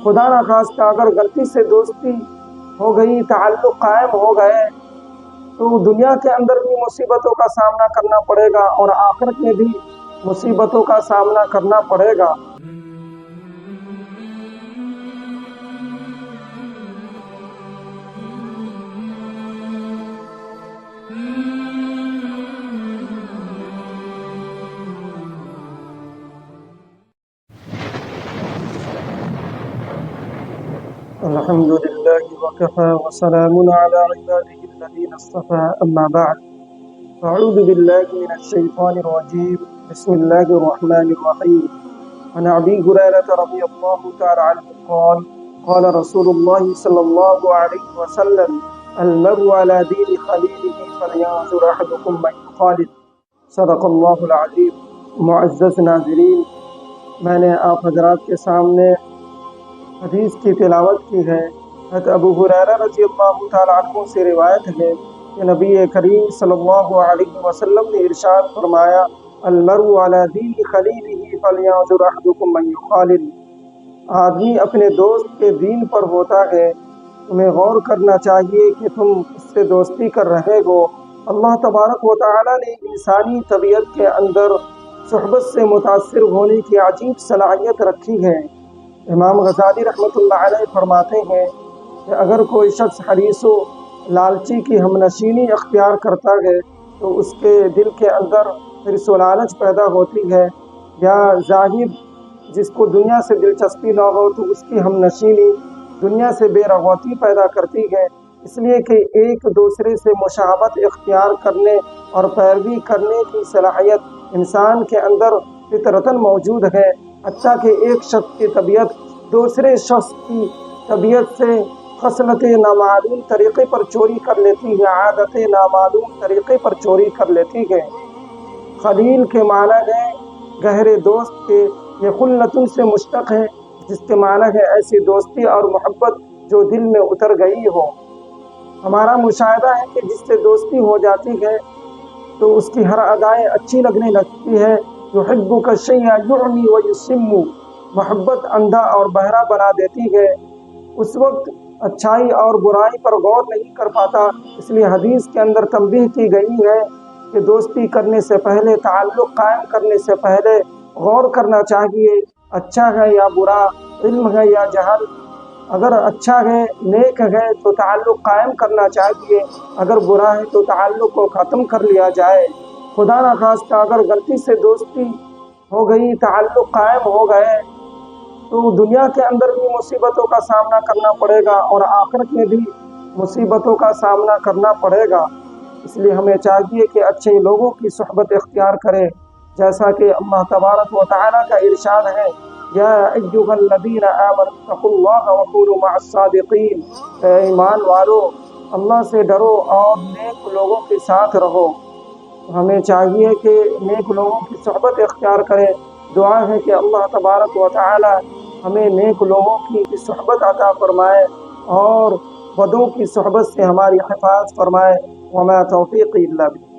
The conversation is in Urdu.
خدا نخواستہ اگر غلطی سے دوستی ہو گئی، تعلق قائم ہو گئے، تو دنیا کے اندر بھی مصیبتوں کا سامنا کرنا پڑے گا اور آخرت میں بھی مصیبتوں کا سامنا کرنا پڑے گا۔ الحمد للہ وکفی وسلام علی عباده الذین اصطفی، اما بعد فاعوذ باللہ من الشیطان الرجیم، بسم اللہ الرحمن الرحیم۔ عن ابی ہریرہ رضی اللہ تعالی عنہ قال قال رسول اللہ صلی اللہ علیہ وسلم المرء علی دین خلیلہ فلینظر احدکم من یخالل۔ صدق اللہ العظیم۔ معزز ناظرین، میں نے آپ حضرات کے سامنے حدیث کی تلاوت کی ہے۔ حضرت ابو ہریرہ رضی اللہ تعالیٰ عنہ سے روایت ہے کہ نبی کریم صلی اللہ علیہ وسلم نے ارشاد فرمایا، المرء علی دین خلیلہ فلینظر احدکم من یخالل۔ آدمی اپنے دوست کے دین پر ہوتا ہے، تمہیں غور کرنا چاہیے کہ تم اس سے دوستی کر رہے ہو۔ اللہ تبارک و تعالیٰ نے انسانی طبیعت کے اندر صحبت سے متاثر ہونے کی عجیب صلاحیت رکھی ہے۔ امام غزالی رحمۃ اللہ علیہ فرماتے ہیں کہ اگر کوئی شخص حریص و لالچی کی ہمنشینی اختیار کرتا ہے تو اس کے دل کے اندر حرص و لالچ پیدا ہوتی ہے، یا زاہد جس کو دنیا سے دلچسپی نہ ہو تو اس کی ہمنشینی دنیا سے بے رغبتی پیدا کرتی ہے، اس لیے کہ ایک دوسرے سے مشابہت اختیار کرنے اور پیروی کرنے کی صلاحیت انسان کے اندر فطرتاً موجود ہے، حتیٰ کہ ایک شخص کی طبیعت دوسرے شخص کی طبیعت سے خصلت نامعلوم طریقے پر چوری کر لیتی ہے، عادت نامعلوم طریقے پر چوری کر لیتی ہے۔ خلیل کے معنی ہے گہرے دوست کے، یہ خلتن سے مشتق ہے جس کے معنی ہے ایسی دوستی اور محبت جو دل میں اتر گئی ہو۔ ہمارا مشاہدہ ہے کہ جس سے دوستی ہو جاتی ہے تو اس کی ہر ادائیں اچھی لگنے لگتی ہے۔ یحبک الشیء یعمی ویسم، محبت اندھا اور بہرا بنا دیتی ہے، اس وقت اچھائی اور برائی پر غور نہیں کر پاتا۔ اس لیے حدیث کے اندر تنبیہ کی گئی ہے کہ دوستی کرنے سے پہلے، تعلق قائم کرنے سے پہلے غور کرنا چاہیے، اچھا ہے یا برا، علم ہے یا جہل۔ اگر اچھا ہے، نیک ہے تو تعلق قائم کرنا چاہیے، اگر برا ہے تو تعلق کو ختم کر لیا جائے۔ خدا نخواستہ اگر غلطی سے دوستی ہو گئی، تعلق قائم ہو گئے، تو دنیا کے اندر بھی مصیبتوں کا سامنا کرنا پڑے گا اور آخرت میں بھی مصیبتوں کا سامنا کرنا پڑے گا۔ اس لیے ہمیں چاہیے کہ اچھے لوگوں کی صحبت اختیار کریں، جیسا کہ اللہ تبارک و تعالیٰ کا ارشاد ہے، یا ایھا الذین آمنوا اتقوا اللہ وکونوا مع الصادقین، اے ایمان والو اللہ سے ڈرو اور نیک لوگوں کے ساتھ رہو۔ ہمیں چاہیے کہ نیک لوگوں کی صحبت اختیار کریں۔ دعا ہے کہ اللہ تبارک و تعالی ہمیں نیک لوگوں کی صحبت عطا فرمائے اور بدوں کی صحبت سے ہماری حفاظت فرمائے۔ وما توفیقی الا باللہ۔